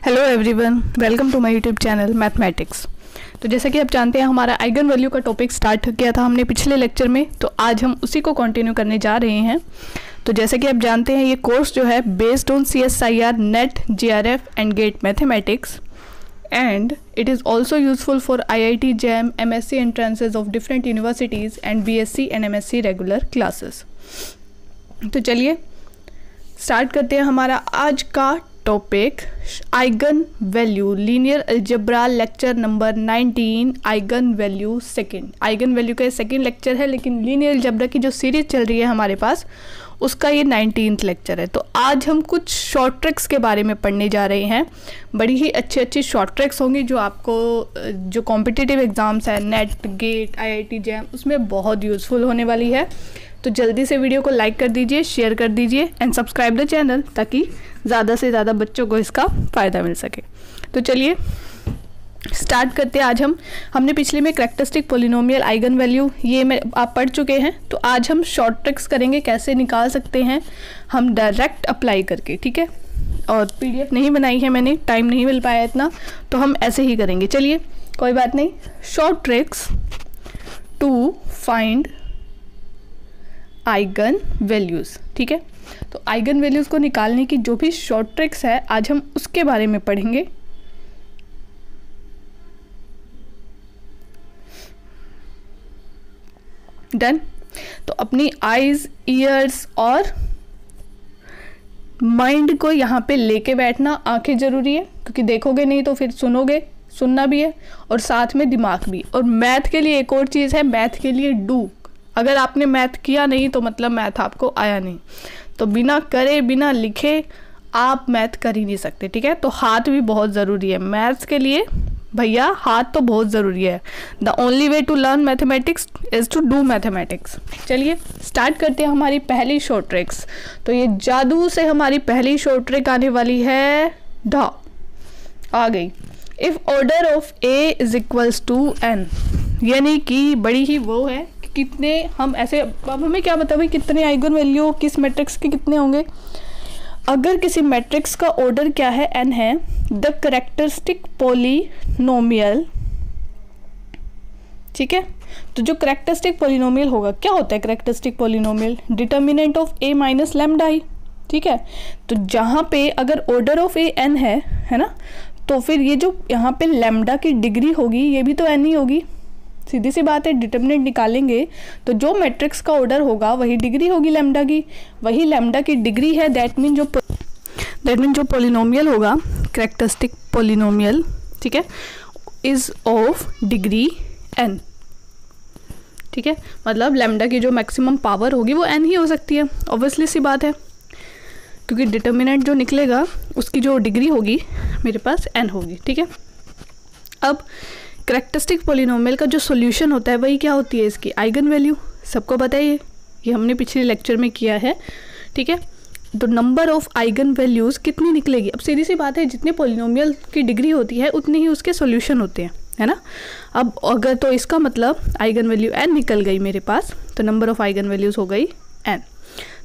Hello everyone, welcome to my YouTube channel mathematics. तो जैसा कि आप जानते हैं हमारा आइगन वैल्यू का टॉपिक स्टार्ट किया था हमने पिछले लेक्चर में, तो आज हम उसी को कंटिन्यू करने जा रहे हैं। तो जैसा कि आप जानते हैं ये कोर्स जो है based on CSIR, net, JRF and gate mathematics and it is also useful for IIT JAM, MSc entrances of different universities and BSc and MSc regular classes. तो चलिए स्टार्ट करते हैं हमारा आज का topic, eigen value, linear algebra lecture number 19, eigen value second. Eigen value का second lecture है, लेकिन लीनियर अलजेब्रा की जो सीरीज चल रही है हमारे पास उसका ये 19th लेक्चर है। तो आज हम कुछ शॉर्ट ट्रिक्स के बारे में पढ़ने जा रहे हैं। बड़ी ही अच्छी शॉर्ट ट्रिक्स होंगी जो आपको जो कॉम्पिटिटिव एग्ज़ाम्स है, नेट, गेट, IIT JAM, उसमें बहुत यूज़फुल होने वाली है। तो जल्दी से वीडियो को लाइक कर दीजिए, शेयर कर दीजिए एंड सब्सक्राइब द चैनल, ताकि ज़्यादा से ज़्यादा बच्चों को इसका फ़ायदा मिल सके। तो चलिए स्टार्ट करते हैं। आज हमने पिछले में कैरेक्टरिस्टिक पॉलिनोमियल, आइगन वैल्यू ये आप पढ़ चुके हैं। तो आज हम शॉर्ट ट्रिक्स करेंगे, कैसे निकाल सकते हैं हम डायरेक्ट अप्लाई करके, ठीक है। और PDF नहीं बनाई है मैंने, टाइम नहीं मिल पाया इतना, तो हम ऐसे ही करेंगे। चलिए कोई बात नहीं। Short tricks to find eigen values, ठीक है। तो आइगन वैल्यूज़ को निकालने की जो भी शॉर्ट ट्रिक्स है आज हम उसके बारे में पढ़ेंगे। डन। तो अपनी आईज, ईयर्स और माइंड को यहाँ पे लेके बैठना, आंखें ज़रूरी है, क्योंकि देखोगे नहीं तो फिर सुनोगे, सुनना भी है और साथ में दिमाग भी। और मैथ के लिए एक और चीज़ है, मैथ के लिए डू। अगर आपने मैथ किया नहीं तो मतलब मैथ आपको आया नहीं। तो बिना करे, बिना लिखे आप मैथ कर ही नहीं सकते, ठीक है। तो हाथ भी बहुत ज़रूरी है मैथ्स के लिए, भैया हाथ तो बहुत ज़रूरी है। The only way to learn mathematics is to do mathematics. चलिए स्टार्ट करते हैं हमारी पहली शॉर्ट ट्रिक्स। तो ये जादू से हमारी पहली शॉर्ट ट्रिक आने वाली है, ढा आ गई। If order of A is equals to N, यानी कि बड़ी ही वो है कितने हम ऐसे, अब हमें क्या पता भाई कितने आइगन वैल्यू किस मैट्रिक्स के कितने होंगे। अगर किसी मैट्रिक्स का ऑर्डर क्या है, n है, द कैरेक्टरिस्टिक पॉलिनोमियल, ठीक है। तो जो कैरेक्टरिस्टिक पॉलिनोमियल होगा, क्या होता है characteristic polynomial? Determinant of A minus lambda ही, ठीक है। तो जहाँ पे अगर ऑर्डर ऑफ A n है ना, तो फिर ये जो यहाँ पे लैम्डा की डिग्री होगी ये भी तो n ही होगी। सीधी सी बात है, डिटर्मिनेंट निकालेंगे तो जो मैट्रिक्स का ऑर्डर होगा वही डिग्री होगी लैम्डा की, वही लैम्डा की डिग्री है। दैट मीन जो पॉलिनोमियल होगा, कैरेक्टरिस्टिक पॉलिनोमियल, ठीक है, इज ऑफ डिग्री n, ठीक है। मतलब लैम्डा की जो मैक्सिमम पावर होगी वो n ही हो सकती है, ऑब्वियसली सी बात है, क्योंकि डिटर्मिनेंट जो निकलेगा उसकी जो डिग्री होगी मेरे पास n होगी, ठीक है। अब कैरेक्टरिस्टिक पॉलिनोमियल का जो सॉल्यूशन होता है वही क्या होती है, इसकी आइगन वैल्यू। सबको पता है ये हमने पिछले लेक्चर में किया है, ठीक है। तो नंबर ऑफ आइगन वैल्यूज़ कितनी निकलेगी? अब सीधी सी बात है, जितने पॉलिनोमियल की डिग्री होती है उतने ही उसके सॉल्यूशन होते हैं, है ना। अब अगर तो इसका मतलब आइगन वैल्यू n निकल गई मेरे पास, तो नंबर ऑफ आइगन वैल्यूज़ हो गई n।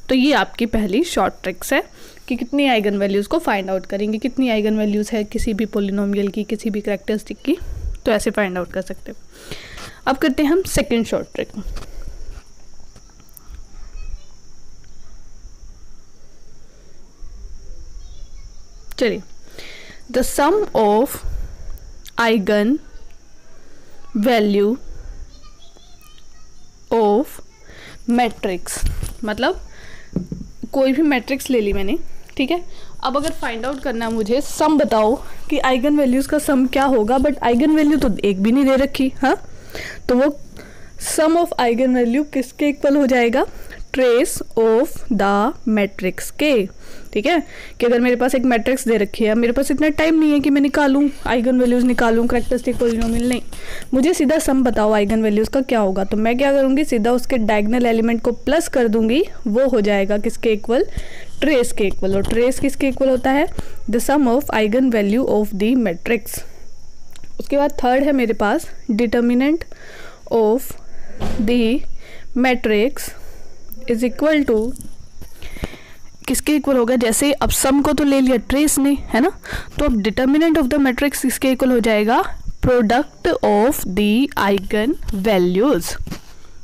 तो ये आपकी पहली शॉर्ट ट्रिक्स है कि कितनी आइगन वैल्यूज़ को फाइंड आउट करेंगे, कितनी आइगन वैल्यूज़ है किसी भी पॉलिनोमियल की, किसी भी कैरेक्टरिस्टिक की, तो ऐसे फाइंड आउट कर सकते हो। अब करते हैं हम सेकंड शॉर्ट ट्रिक। चलिए, the sum of eigen value of matrix, मतलब कोई भी मैट्रिक्स ले ली मैंने, ठीक है। अब अगर फाइंड आउट करना मुझे, सम बताओ कि आइगन वैल्यूज़ का सम क्या होगा, बट आइगन वैल्यू तो एक भी नहीं दे रखी, हाँ। तो वो सम ऑफ आइगन वैल्यू किसके इक्वल हो जाएगा? ट्रेस ऑफ द मैट्रिक्स के, ठीक है। कि अगर मेरे पास एक मैट्रिक्स दे रखी है, मेरे पास इतना टाइम नहीं है कि मैं निकालूं आइगन वैल्यूज़, निकालूं कैरेक्टरिस्टिक पॉलिनोमियल, नहीं, मुझे सीधा सम बताओ आइगन वैल्यूज़ का क्या होगा। तो मैं क्या करूँगी, सीधा उसके डायगोनल एलिमेंट को प्लस कर दूंगी, वो हो जाएगा किसके इक्वल? ट्रेस के इक्वल। और ट्रेस किसके इक्वल होता है? The sum of eigen value of the matrix. उसके बाद थर्ड है मेरे पास determinant of the matrix is equal to किसके इक्वल होगा, जैसे अब सम को तो ले लिया ट्रेस ने, है ना, तो अब डिटर्मिनेंट ऑफ द मैट्रिक्स किसके इक्वल हो जाएगा, product of the eigen values.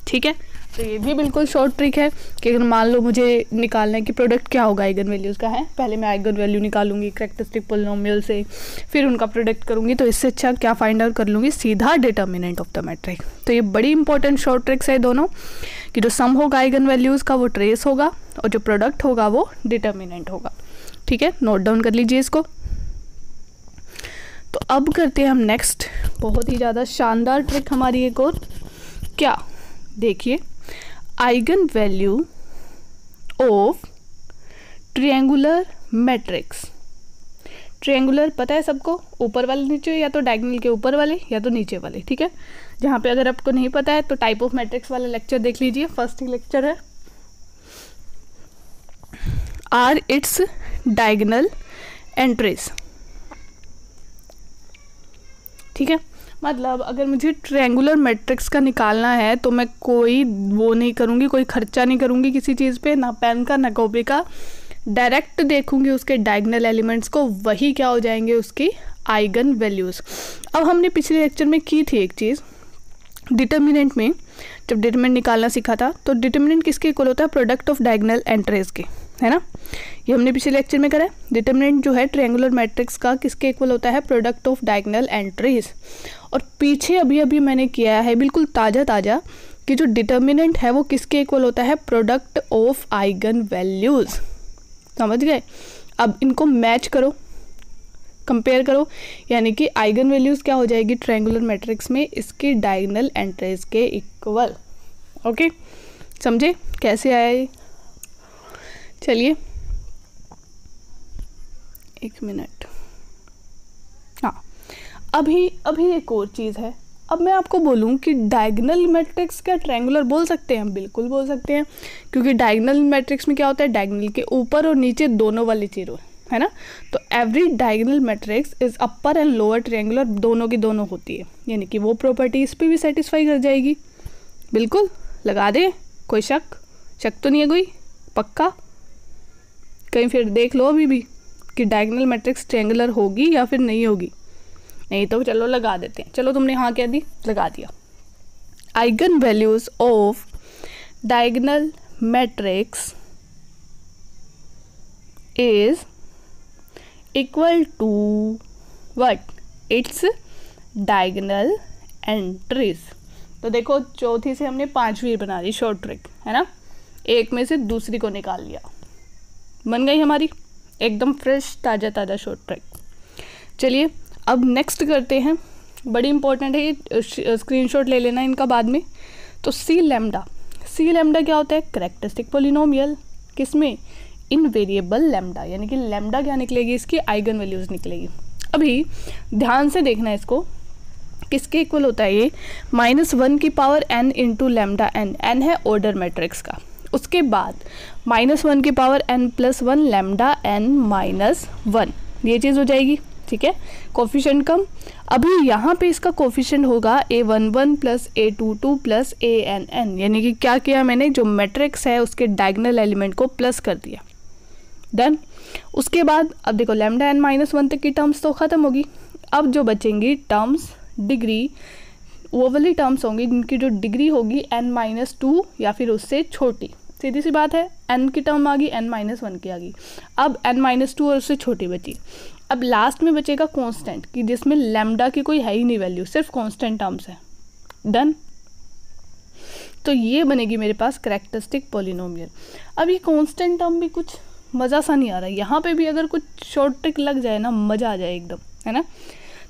ठीक है, तो ये भी बिल्कुल शॉर्ट ट्रिक है कि अगर मान लो मुझे निकालना है कि प्रोडक्ट क्या होगा आइगन वैल्यूज़ का, है पहले मैं आइगन वैल्यू निकालूंगी कैरेक्टरिस्टिक पॉलिनोमियल से, फिर उनका प्रोडक्ट करूंगी, तो इससे अच्छा क्या फाइंड आउट कर लूँगी, सीधा डिटर्मिनेंट ऑफ द मैट्रिक्स। तो ये बड़ी इंपॉर्टेंट शॉर्ट ट्रिक्स है दोनों, कि जो सम होगा आइगन वैल्यूज़ का वो ट्रेस होगा और जो प्रोडक्ट होगा वो डिटर्मिनेंट होगा। ठीक है, नोट डाउन कर लीजिए इसको। तो अब करते हैं हम नेक्स्ट, बहुत ही ज़्यादा शानदार ट्रिक हमारी एक और, क्या देखिए, eigen value of triangular matrix. Triangular पता है सबको, ऊपर वाले नीचे, या तो डायगोनल के ऊपर वाले या तो नीचे वाले। ठीक है, जहाँ पे अगर आपको नहीं पता है तो टाइप ऑफ मैट्रिक्स वाला लेक्चर देख लीजिए, फर्स्ट ही लेक्चर है। Are its diagonal entries. ठीक है, मतलब अगर मुझे ट्रायंगुलर मैट्रिक्स का निकालना है तो मैं कोई वो नहीं करूँगी, कोई खर्चा नहीं करूँगी किसी चीज़ पे, ना पेन का ना कॉपी का, डायरेक्ट देखूँगी उसके डायगोनल एलिमेंट्स को, वही क्या हो जाएंगे, उसकी आइगन वैल्यूज़। अब हमने पिछले लेक्चर में की थी एक चीज़, डिटर्मिनेंट में जब डिटर्मिनेंट निकालना सीखा था, तो डिटर्मिनेंट किसके इक्वल होता है, प्रोडक्ट ऑफ डायगोनल एंट्रीज के, है ना, ये हमने पिछले लेक्चर में करा है। डिटर्मिनेंट जो है ट्रायंगुलर मैट्रिक्स का किसके इक्वल होता है, प्रोडक्ट ऑफ डायगोनल एंट्रीज। और पीछे अभी अभी मैंने किया है बिल्कुल ताज़ा ताज़ा कि जो डिटर्मिनेंट है वो किसके इक्वल होता है, प्रोडक्ट ऑफ आइगन वैल्यूज़। समझ गए, अब इनको मैच करो, कंपेयर करो, यानी कि आइगन वैल्यूज़ क्या हो जाएगी ट्रायंगुलर मैट्रिक्स में, इसकी डायगोनल एंट्रीज के इक्वल। ओके, समझे कैसे आया ये। चलिए एक मिनट, हाँ अभी एक और चीज़ है। अब मैं आपको बोलूँ कि डायगोनल मैट्रिक्स क्या ट्रायंगुलर बोल सकते हैं हम, बिल्कुल बोल सकते हैं, क्योंकि डायगोनल मैट्रिक्स में क्या होता है, डायगोनल के ऊपर और नीचे दोनों वाली जीरो, है ना, तो every diagonal matrix is upper and lower triangular, दोनों की दोनों होती है, यानी कि वो प्रॉपर्टी इस पर भी सेटिस्फाई कर जाएगी। बिल्कुल लगा दे, कोई शक तो नहीं है कोई, पक्का, कहीं फिर देख लो अभी भी कि डायगोनल मैट्रिक्स ट्रायंगुलर होगी या फिर नहीं होगी, नहीं तो चलो लगा देते हैं। चलो तुमने हाँ क्या दी, लगा दिया। Eigen values of diagonal matrix is equal to what, its diagonal entries. तो देखो चौथी से हमने पांचवी बना ली शॉर्ट ट्रिक, है ना, एक में से दूसरी को निकाल लिया, बन गई हमारी एकदम फ्रेश ताज़ा ताज़ा शॉर्ट ट्रिक। चलिए अब नेक्स्ट करते हैं, बड़ी इंपॉर्टेंट है ये, स्क्रीनशॉट ले लेना इनका बाद में। तो सी लैम्डा क्या होता है, कैरेक्टरिस्टिक पॉलिनोमियल, किसमें, इन वेरिएबल लैम्डा, यानी कि लैम्डा क्या निकलेगी, इसकी आइगन वैल्यूज़ निकलेगी। अभी ध्यान से देखना है इसको, किसके इक्वल होता है ये, -1 की power n into lambda n है ऑर्डर मैट्रिक्स का, उसके बाद -1 की पावर n+1 लैम्डा n-1, ये चीज़ हो जाएगी। ठीक है, कोफिशिएंट कम, अभी यहाँ पे इसका कोफिशिएंट होगा a11 plus a22 plus an, यानी कि क्या किया मैंने, जो मैट्रिक्स है उसके डायगोनल एलिमेंट को प्लस कर दिया, डन। उसके बाद अब देखो लैम्डा n-1 तक की टर्म्स तो ख़त्म होगी, अब जो बचेंगी टर्म्स डिग्री, वो वाली टर्म्स होंगी जिनकी जो डिग्री होगी n-2 या फिर उससे छोटी, सीधी सी बात है, n की टर्म आ गई, n-1 की आ गई, अब n-2 और उससे छोटी बची। अब लास्ट में बचेगा कांस्टेंट, कि जिसमें लैम्डा की कोई है ही नहीं वैल्यू, सिर्फ कांस्टेंट टर्म्स है, डन। तो ये बनेगी मेरे पास कैरेक्टरिस्टिक पॉलिनोमियल। अब ये कांस्टेंट टर्म भी कुछ मज़ा सा नहीं आ रहा है, यहाँ पे भी अगर कुछ शॉर्ट ट्रिक लग जाए ना, मज़ा आ जाए एकदम, है ना।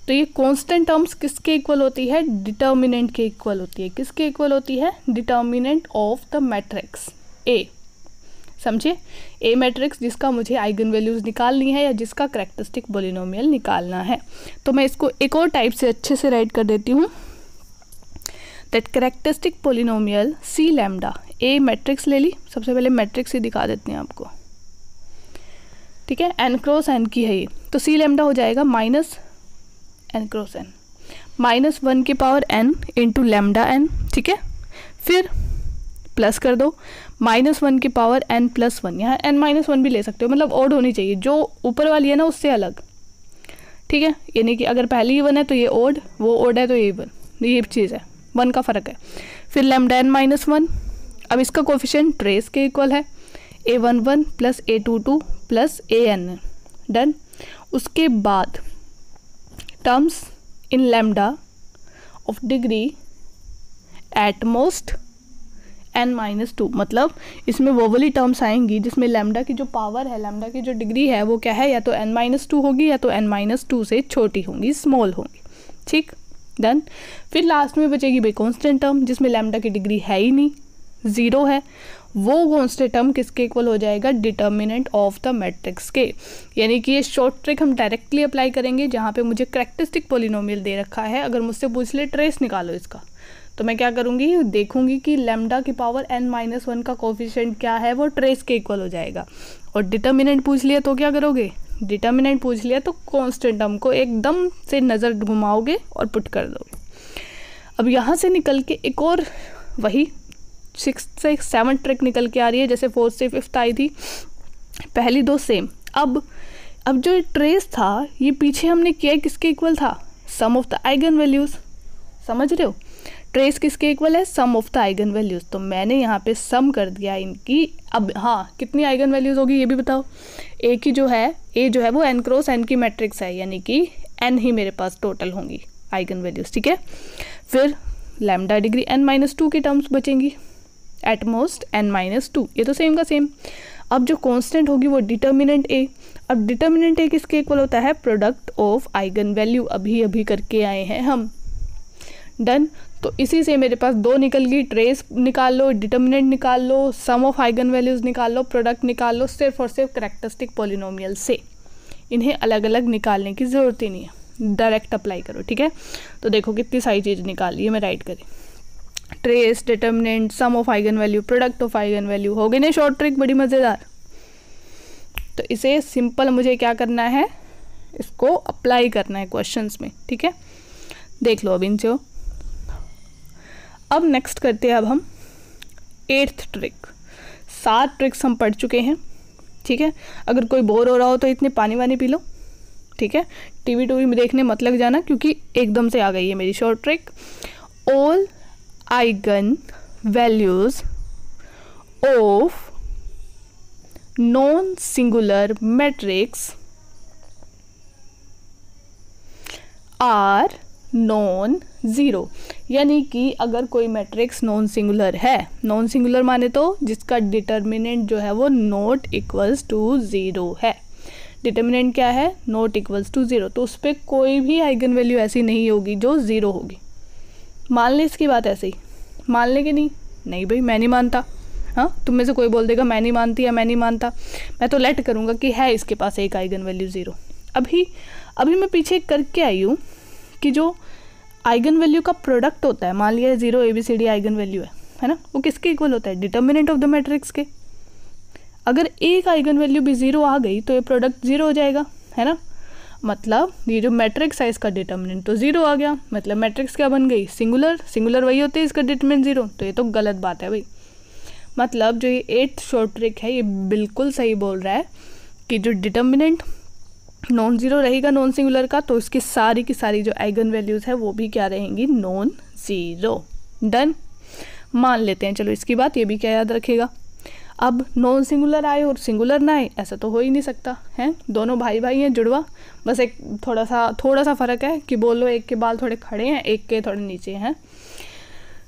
तो ये कांस्टेंट टर्म्स किसके इक्वल होती है, डिटर्मिनेंट के इक्वल होती है, किसके इक्वल होती है, determinant of the matrix A, समझे, ए मैट्रिक्स जिसका मुझे आइगन वैल्यूज़ निकालनी है या जिसका कैरेक्टरिस्टिक पॉलिनोमियल निकालना है। तो मैं इसको एक और टाइप से अच्छे से राइट कर देती हूँ, that characteristic polynomial C lambda, a matrix ले ली, सबसे पहले मैट्रिक्स ही दिखा देते हैं आपको, ठीक है, n क्रॉस n की है ये, तो सी लैम्डा हो जाएगा -n क्रॉस n, -1 की power n into lambda n, ठीक है, फिर प्लस कर दो, -1 की पावर n+1, यहाँ n-1 भी ले सकते हो, मतलब ओड होनी चाहिए, जो ऊपर वाली है ना उससे अलग, ठीक है। यानी कि अगर पहली इवन है तो ये ओड, वो ओड है तो ये इवन, ये चीज़ है, 1 का फ़र्क है। फिर लैम्डा n-1, अब इसका कोफिशिएंट ट्रेस के इक्वल है, a11 + a22 + an, डन। उसके बाद terms in lambda of degree at most n-2, मतलब इसमें वो वाली टर्म्स आएंगी जिसमें लैम्डा की जो पावर है, लैम्डा की जो डिग्री है वो क्या है, या तो n-2 होगी या तो n-2 से छोटी होंगी, स्मॉल होंगी, ठीक, डन। फिर लास्ट में बचेगी भाई कॉन्स्टेंट टर्म, जिसमें लैम्डा की डिग्री है ही नहीं, 0 है, वो कॉन्स्टेंट टर्म किसके इक्वल हो जाएगा, डिटर्मिनेंट ऑफ द मैट्रिक्स के। यानी कि ये शॉर्ट ट्रिक हम डायरेक्टली अप्लाई करेंगे जहाँ पे मुझे कैरेक्टरिस्टिक पॉलिनोमियल दे रखा है। अगर मुझसे पूछ ले ट्रेस निकालो इसका, तो मैं क्या करूँगी, देखूंगी कि लैम्डा की पावर n-1 का कोफिशिएंट क्या है, वो ट्रेस के इक्वल हो जाएगा। और डिटर्मिनेंट पूछ लिया तो क्या करोगे, डिटर्मिनेंट पूछ लिया तो कॉन्स्टेंट टर्म को एकदम से नज़र घुमाओगे और पुट कर दोगे। अब यहाँ से निकल के एक और वही 6 से 7 ट्रिक निकल के आ रही है, जैसे 4th से 5th आई थी, पहली दो सेम। अब जो ट्रेस था ये पीछे हमने किया किसके इक्वल था, सम ऑफ द आइगन वैल्यूज़, समझ रहे हो, ट्रेस किसके इक्वल है, सम ऑफ द आइगन वैल्यूज़। तो मैंने यहाँ पे सम कर दिया इनकी। अब हाँ, कितनी आइगन वैल्यूज़ होगी ये भी बताओ। ए की जो है, ए जो है वो n×n की मैट्रिक्स है, यानी कि n ही मेरे पास टोटल होंगी आइगन वैल्यूज़, ठीक है। फिर लैम्डा डिग्री n-2 की टर्म्स बचेंगी, एट मोस्ट n-2, ये तो सेम का सेम। अब जो कांस्टेंट होगी वो डिटर्मिनेंट ए। अब डिटर्मिनेंट ए किसके इक्वल होता है, प्रोडक्ट ऑफ आइगन वैल्यू, अभी अभी करके आए हैं हम, डन। तो इसी से मेरे पास 2 निकल गई, ट्रेस निकाल लो, डिटर्मिनेंट निकाल लो, सम ऑफ आइगन वैल्यूज़ निकाल लो, प्रोडक्ट निकाल लो, सिर्फ और सिर्फ कैरेक्टरिस्टिक पॉलिनोमियल से। इन्हें अलग अलग निकालने की ज़रूरत ही नहीं है, डायरेक्ट अप्लाई करो, ठीक है। तो देखो कितनी सारी चीज़ निकाली है, मैं राइट करी, trace, determinant, sum of eigen value, product of eigen value, हो गई ना शॉर्ट ट्रिक, बड़ी मज़ेदार। तो इसे सिंपल मुझे क्या करना है, इसको अप्लाई करना है क्वेश्चंस में, ठीक है। देख लो अब इनसे। अब नेक्स्ट करते हैं अब हम 8th ट्रिक। 7 ट्रिक्स हम पढ़ चुके हैं, ठीक है। अगर कोई बोर हो रहा हो तो इतने पानी वानी पी लो, ठीक है। टीवी में देखने मत लग जाना, क्योंकि एकदम से आ गई है मेरी short trick. All eigen values of non singular matrix are non zero. यानी कि अगर कोई मैट्रिक्स नॉन सिंगुलर है, नॉन सिंगुलर माने तो जिसका डिटर्मिनेंट जो है वो नॉट इक्वल्स टू ज़ीरो है। डिटर्मिनेंट क्या है, नॉट इक्वल्स टू ज़ीरो, तो उस पर कोई भी आइगन वैल्यू ऐसी नहीं होगी जो ज़ीरो होगी। मान ले इसकी बात ऐसे ही, मान ले कि नहीं भाई मैं नहीं मानता, हाँ तुम में से कोई बोल देगा मैं नहीं मानती या मैं नहीं मानता, मैं तो लेट करूँगा कि है इसके पास एक आइगन वैल्यू ज़ीरो। अभी मैं पीछे करके आई हूँ कि जो आइगन वैल्यू का प्रोडक्ट होता है, मान लिया 0 ABCD आइगन वैल्यू है ना, वो किसके इक्वल होता है, डिटर्मिनेंट ऑफ द मैट्रिक्स के। अगर एक आइगन वैल्यू भी 0 आ गई तो ये प्रोडक्ट 0 हो जाएगा, है ना। मतलब ये जो मैट्रिक्स है इसका डिटर्मिनेंट तो 0 आ गया, मतलब मैट्रिक्स क्या बन गई, सिंगुलर वही होते हैं इसका डिटर्मिनेंट 0, तो ये तो गलत बात है भाई। मतलब जो ये 8th शॉर्ट ट्रिक है ये बिल्कुल सही बोल रहा है कि जो डिटर्मिनेंट नॉन ज़ीरो रहेगा नॉन सिंगुलर का, तो इसकी सारी की सारी जो आइगन वैल्यूज़ है वो भी क्या रहेंगी, नॉन ज़ीरो। डन, मान लेते हैं, चलो इसकी बात, ये भी क्या याद रखेगा। अब नॉन सिंगुलर आए और सिंगुलर ना आए, ऐसा तो हो ही नहीं सकता है, दोनों भाई हैं जुड़वा, बस एक थोड़ा सा फ़र्क है कि बोलो एक के बाल थोड़े खड़े हैं एक के थोड़े नीचे हैं।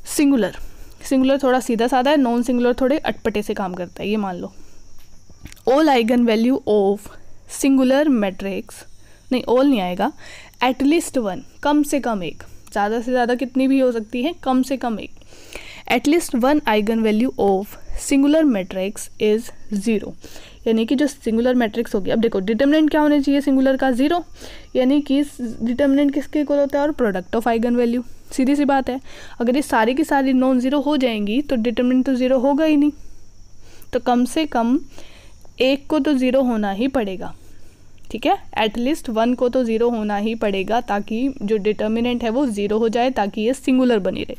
सिंगुलर थोड़ा सीधा साधा है, नॉन सिंगुलर थोड़े अटपटे से काम करता है, ये मान लो। All eigen value of singular matrix, नहीं ऑल नहीं आएगा, एटलीस्ट 1, कम से कम एक, ज़्यादा से ज़्यादा कितनी भी हो सकती है, कम से कम एक, at least 1 eigen value of singular matrix is 0। यानी कि जो सिंगुलर मैट्रिक्स होगी, अब देखो डिटर्मिनेंट क्या होना चाहिए सिंगुलर का, 0, यानी कि डिटर्मिनेंट किसके इक्वल होता है, और प्रोडक्ट ऑफ आइगन वैल्यू, सीधी सी बात है। अगर ये सारी की सारी नॉन ज़ीरो हो जाएंगी तो डिटर्मिनेंट तो 0 होगा ही नहीं, तो कम से कम एक को तो 0 होना ही पड़ेगा, ठीक है। एटलीस्ट 1 को तो 0 होना ही पड़ेगा ताकि जो डिटर्मिनेंट है वो 0 हो जाए, ताकि ये सिंगुलर बनी रहे।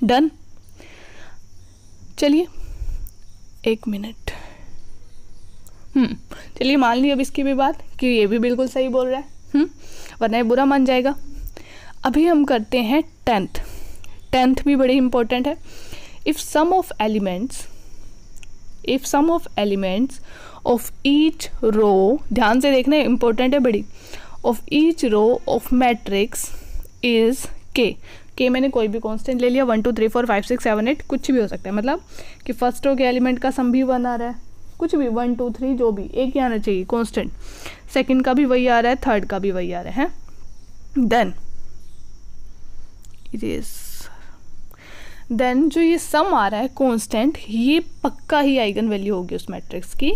डन, चलिए एक मिनट, चलिए मान ली अब इसकी भी बात कि ये भी बिल्कुल सही बोल रहा है, वरना ये बुरा मान जाएगा। अभी हम करते हैं टेंथ भी बड़ी इंपॉर्टेंट है। If sum of elements of each row, ध्यान से देखना इंपॉर्टेंट है बड़ी, of each row of matrix is के मैंने कोई भी कांस्टेंट ले लिया, 1 2 3 4 5 6 7 8 कुछ भी हो सकता है, मतलब कि फर्स्ट रो के एलिमेंट का सम भी 1 आ रहा है, कुछ भी 1 2 3 जो भी एक ही आना चाहिए कांस्टेंट, सेकंड का भी वही आ रहा है, थर्ड का भी वही आ रहा है, देन जो ये सम आ रहा है कांस्टेंट, ये पक्का ही आइगन वैल्यू होगी उस मैट्रिक्स की।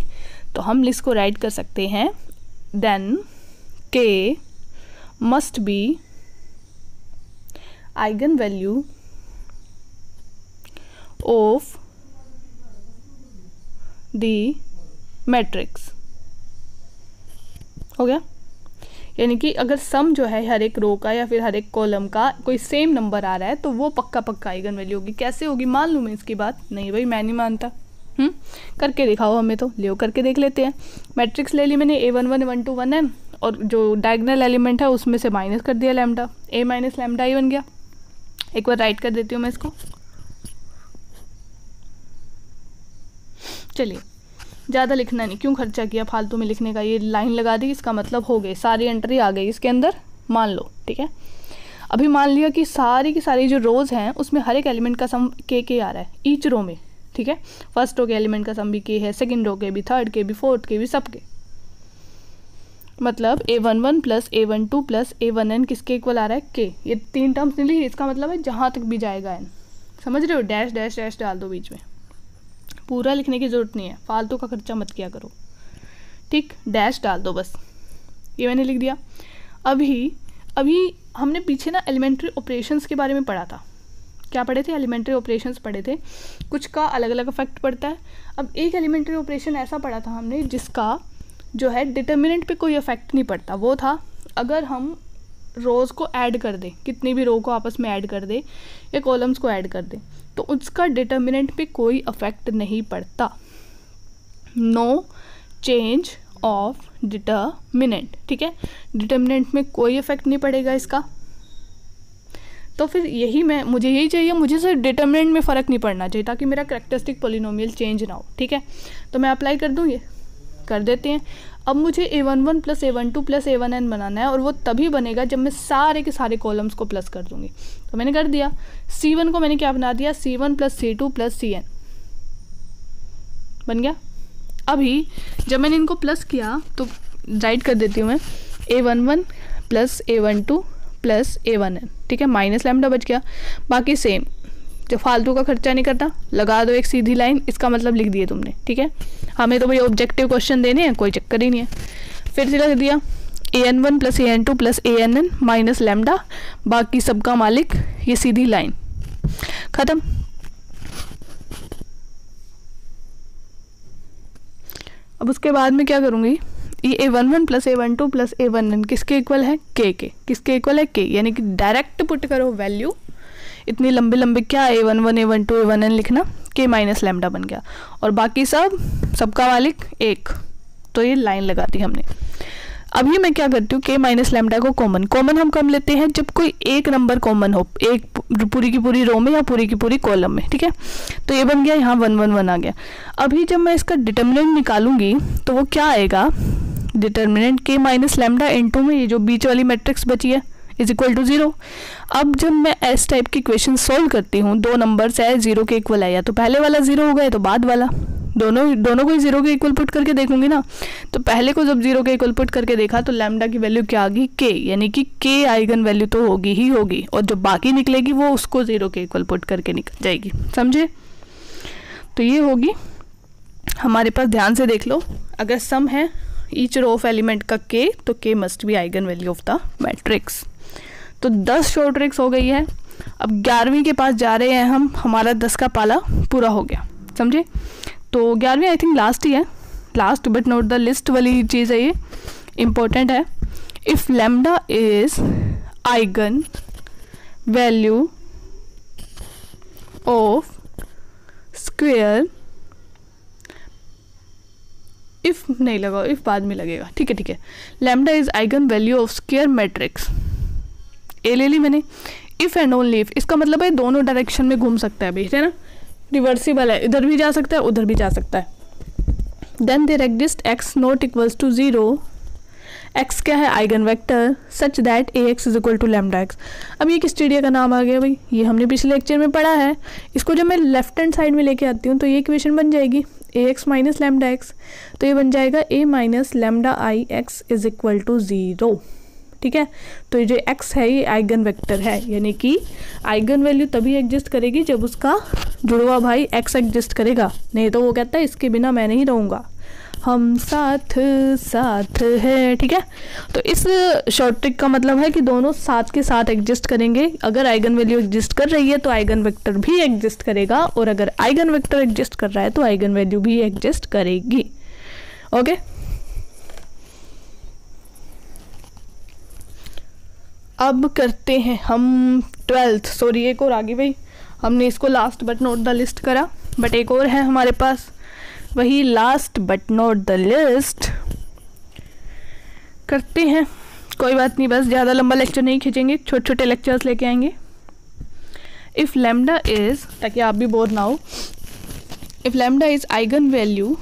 तो हम लिस्ट को राइट कर सकते हैं, देन के must be eigen value of the matrix. हो गया, यानी कि अगर सम जो है हर एक रो का या फिर हर एक कॉलम का कोई सेम नंबर आ रहा है तो वो पक्का आइगन वैल्यू होगी। कैसे होगी, मान लूँ मैं इसकी बात? नहीं भाई, मैं नहीं मानता। करके दिखाओ हमें, तो लियो करके देख लेते हैं। मैट्रिक्स ले ली मैंने, A11 1 2 1 n, और जो डायगोनल एलिमेंट है उसमें से माइनस कर दिया लैम्डा, A माइनस लैम्डा ही बन गया। एक बार राइट कर देती हूँ मैं इसको। चलिए, ज़्यादा लिखना नहीं, क्यों खर्चा किया फालतू में लिखने का, ये लाइन लगा दी, इसका मतलब हो गई, सारी एंट्री आ गई इसके अंदर, मान लो। ठीक है, अभी मान लिया कि सारी की सारी जो रोज़ हैं उसमें हर एक एलिमेंट का सम के आ रहा है ईच रो में। ठीक है, फर्स्ट रो के एलिमेंट का सम भी के है, सेकंड रो के भी, थर्ड के भी, फोर्थ के भी, सबके। मतलब A11 plus A12 plus A1n किसके इक्वल आ रहा है? के। ये तीन टर्म्स नहीं ली, इसका मतलब है जहाँ तक भी जाएगा n, समझ रहे हो? डैश डैश डैश डाल दो बीच में, पूरा लिखने की ज़रूरत नहीं है, फालतू का खर्चा मत किया करो। ठीक, डैश डाल दो बस, ये मैंने लिख दिया। अभी हमने पीछे ना एलिमेंट्री ऑपरेशंस के बारे में पढ़ा था। क्या पढ़े थे? एलिमेंट्री ऑपरेशंस पढ़े थे, कुछ का अलग अलग इफेक्ट पड़ता है। अब एक एलिमेंट्री ऑपरेशन ऐसा पढ़ा था हमने जिसका जो है डिटर्मिनेंट पे कोई इफेक्ट नहीं पड़ता। वो था अगर हम रोज़ को ऐड कर दें, कितनी भी रो को आपस में ऐड कर दे या कॉलम्स को ऐड कर दें, तो उसका डिटर्मिनेंट पे कोई इफेक्ट नहीं पड़ता। No change of determinant. ठीक है, डिटर्मिनेंट में कोई इफेक्ट नहीं पड़ेगा इसका। तो फिर मुझे यही चाहिए, मुझे सिर्फ डिटर्मिनेंट में फ़र्क नहीं पड़ना चाहिए ताकि मेरा कैरेक्टरिस्टिक पॉलिनोमियल चेंज ना हो। ठीक है, तो मैं अप्लाई कर दूँ, ये कर देते हैं। अब मुझे A11 plus A12 plus A1n बनाना है, और वो तभी बनेगा जब मैं सारे के सारे कॉलम्स को प्लस कर दूंगी। तो मैंने कर दिया। C1 को मैंने क्या बना दिया? C1 plus C2 plus Cn बन गया। अभी जब मैंने इनको प्लस किया तो राइट कर देती हूँ मैं, A11 plus A12 plus A1n। ठीक है, माइनस लैम्डा बच गया, बाकी सेम। जो फालतू का खर्चा नहीं करता, लगा दो एक सीधी लाइन, इसका मतलब लिख दिए तुमने। ठीक है, हमें तो भाई ऑब्जेक्टिव क्वेश्चन देने हैं, कोई चक्कर ही नहीं है। फिर से लिख दिया an1 plus an2 plus ann minus lambda, बाकी सबका मालिक, ये सीधी लाइन, खत्म। अब उसके बाद में क्या करूँगी? ये A11 plus A12 plus A1n किसके इक्वल है? के। किसके इक्वल है? के। यानी कि डायरेक्ट पुट करो वैल्यू, इतनी लंबे लंबे क्या A11 A12 A1n लिखना, के माइनस लैम्डा बन गया, और बाकी सबका मालिक एक। तो ये लाइन लगा दी हमने। अभी मैं क्या करती हूँ, के माइनस लैम्डा को कॉमन हम कम लेते हैं जब कोई एक नंबर कॉमन हो, एक पूरी की पूरी रो में या पूरी की पूरी कॉलम में। ठीक है, तो ये बन गया, यहाँ 1 1 1 आ गया। अभी जब मैं इसका डिटर्मिनेंट निकालूंगी तो वो क्या आएगा? डिटर्मिनेंट के माइनस लैम्डा इनटू में ये जो बीच वाली मैट्रिक्स बची है इज इक्वल टू 0। अब जब मैं इस टाइप की क्वेश्चन सॉल्व करती हूँ, दो नंबर्स है 0 के इक्वल है, या तो पहले वाला 0 होगा या तो बाद वाला, दोनों को ही 0 के इक्वल पुट करके देखूंगी ना। तो पहले को जब 0 के इक्वल पुट करके देखा तो लैम्डा की वैल्यू क्या आ गई? के। यानी कि के आइगन वैल्यू तो होगी ही होगी, और जो बाकी निकलेगी वो उसको 0 के इक्वल पुट करके निकल जाएगी। समझे? तो ये होगी हमारे पास। ध्यान से देख लो, अगर सम है ईच रो ऑफ एलिमेंट का के, तो के must be eigen value of the matrix. तो 10 शॉर्ट ट्रिक्स हो गई है। अब 11वीं के पास जा रहे हैं हम, हमारा 10 का पाला पूरा हो गया। समझे? तो 11वीं आई थिंक लास्ट ही है, last but not the least वाली चीज़ है, ये इम्पोर्टेंट है। If lambda is eigen value of square if नहीं लगाओ, इफ़ बाद में लगेगा, ठीक है। Lambda is eigen value of square matrix, A ले ली मैंने। इफ़ एंड ओनली इफ, इसका मतलब है दोनों डायरेक्शन में घूम सकता है भाई, है ना, रिवर्सिबल है, इधर भी जा सकता है उधर भी जा सकता है। Then there exist X not equals to 0, X क्या है, eigen vector, such that A X is equal to lambda X. अब ये किस टीडिया का नाम आ गया भाई, ये हमने पिछले लेक्चर में पढ़ा है। इसको जब मैं लेफ्ट हैंड साइड में लेके आती हूँ तो ये इक्वेशन बन जाएगी A X minus lambda X, तो ये बन जाएगा A minus lambda I X is equal to 0, ठीक है। तो ये जो एक्स है ये आइगन वेक्टर है, यानी कि आइगन वैल्यू तभी एग्जिस्ट करेगी जब उसका जुड़वा भाई एक्स एग्जिस्ट करेगा, नहीं तो वो कहता है इसके बिना मैं नहीं रहूँगा, हम साथ साथ है, ठीक है। तो इस शॉर्ट ट्रिक का मतलब है कि दोनों साथ के साथ एग्जिस्ट करेंगे। अगर आइगन वैल्यू एग्जिस्ट कर रही है तो आइगन वेक्टर भी एग्जिस्ट करेगा, और अगर आइगन वेक्टर एग्जिस्ट कर रहा है तो आइगन वैल्यू भी एग्जिस्ट करेगी। ओके, अब करते हैं हम 12th, सॉरी एक और आगे भाई, हमने इसको last but not the list करा, बट एक और है हमारे पास, वही last but not the list करते हैं। कोई बात नहीं, बस ज़्यादा लंबा लेक्चर नहीं खींचेंगे, छोटे छोटे लेक्चर्स लेके आएंगे। इफ़ लैम्डा इज़, ताकि आप भी बोर ना हो, if lambda is eigen value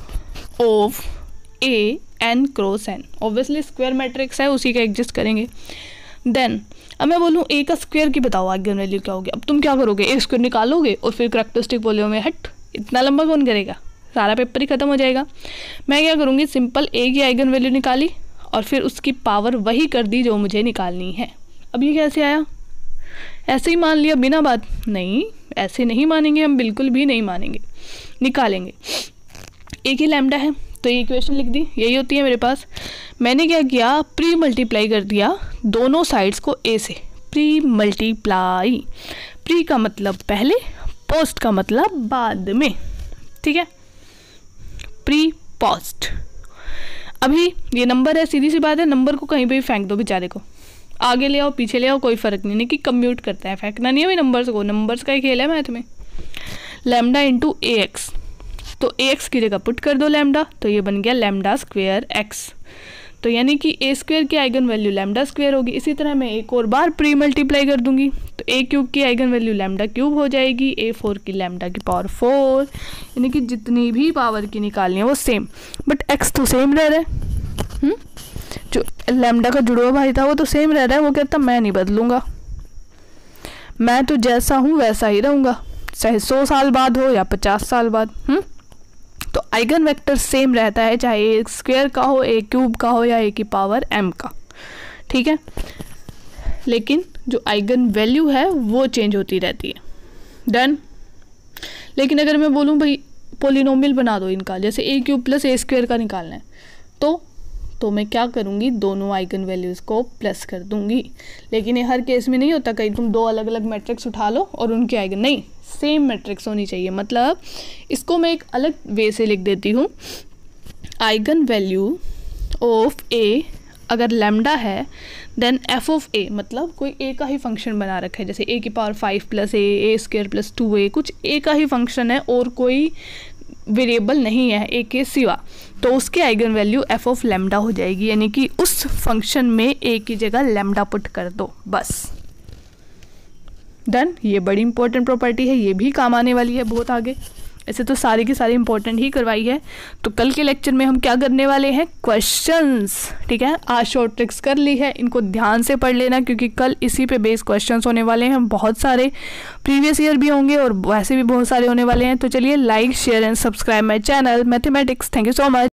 of A N cross N, obviously square matrix है उसी का एग्जिस्ट करेंगे। देन अब मैं बोलूँ ए का स्क्वायर की बताओ आइगन वैल्यू क्या होगी, अब तुम क्या करोगे, ए स्क्वायर निकालोगे और फिर करैक्टरिस्टिक बोलोगे, हट इतना लंबा कौन करेगा, सारा पेपर ही ख़त्म हो जाएगा। मैं क्या करूँगी, सिंपल ए की आइगन वैल्यू निकाली और फिर उसकी पावर वही कर दी जो मुझे निकालनी है। अब ये कैसे आया, ऐसे ही मान लिया बिना बात, नहीं ऐसे नहीं मानेंगे हम, बिल्कुल भी नहीं मानेंगे, निकालेंगे। ए की लैम्डा है तो ये इक्वेशन लिख दी, यही होती है मेरे पास। मैंने क्या किया, प्री मल्टीप्लाई कर दिया दोनों साइड्स को ए से, प्री मल्टीप्लाई, प्री का मतलब पहले, पोस्ट का मतलब बाद में, ठीक है, प्री पोस्ट। अभी ये नंबर है, सीधी सी बात है, नंबर को कहीं पे भी फेंक दो बेचारे को, आगे ले आओ पीछे ले आओ कोई फ़र्क नहीं, कि कम्यूट करता है, फेंकना नहीं है भाई नंबर्स को, नंबर्स का ही खेल है मैथ में। लैम्डा इंटू ए एक्स, तो ए एक्स की जगह पुट कर दो लैम्डा, तो ये बन गया लैम्डा स्क्वेयर एक्स, तो यानी कि ए स्क्वेयर की आइगन वैल्यू लैम्डा स्क्वेयर होगी। इसी तरह मैं एक और बार प्री मल्टीप्लाई कर दूंगी तो ए क्यूब की आइगन वैल्यू लैम्डा क्यूब हो जाएगी, ए 4 की लैम्डा की पावर 4, यानी कि जितनी भी पावर की निकालनी है वो सेम, बट एक्स तो सेम रह रहा है, जो लैम्डा का जुड़वा भाई था वो तो सेम रह रहा है, वो कहता मैं नहीं बदलूंगा, मैं तो जैसा हूँ वैसा ही रहूँगा, चाहे 100 साल बाद हो या 50 साल बाद। तो आइगन वेक्टर सेम रहता है, चाहे ए स्क्वायर का हो, ए क्यूब का हो या ए की पावर m का, ठीक है, लेकिन जो आइगन वैल्यू है वो चेंज होती रहती है। डन। लेकिन अगर मैं बोलूँ भाई पोलिनोमियल बना दो इनका, जैसे ए क्यूब प्लस ए स्क्वायर का निकालना है, तो मैं क्या करूँगी, दोनों आइगन वैल्यूज़ को प्लस कर दूँगी। लेकिन ये हर केस में नहीं होता, कहीं तुम दो अलग अलग मैट्रिक्स उठा लो और उनकी आइगन, नहीं, सेम मैट्रिक्स होनी चाहिए। मतलब इसको मैं एक अलग वे से लिख देती हूँ, आइगन वैल्यू ऑफ ए अगर लैम्डा है देन एफ ऑफ ए, मतलब कोई ए का ही फंक्शन बना रखा है, जैसे ए की पावर 5 प्लस ए स्क्वायर प्लस 2a, कुछ ए का ही फंक्शन है और कोई वेरिएबल नहीं है ए के सिवा, तो उसके eigen value F of lambda हो जाएगी, यानी कि उस फंक्शन में ए की जगह लैम्डा पुट कर दो, बस डन। ये बड़ी इंपॉर्टेंट प्रॉपर्टी है, ये भी काम आने वाली है बहुत आगे, ऐसे तो सारी की सारी इंपॉर्टेंट ही करवाई है। तो कल के लेक्चर में हम क्या करने वाले हैं, क्वेश्चंस, ठीक है। आज शॉर्ट ट्रिक्स कर ली है, इनको ध्यान से पढ़ लेना क्योंकि कल इसी पे बेस्ड क्वेश्चंस होने वाले हैं, बहुत सारे प्रीवियस ईयर भी होंगे और वैसे भी बहुत सारे होने वाले हैं। तो चलिए like share and subscribe my channel mathematics. Thank you so much.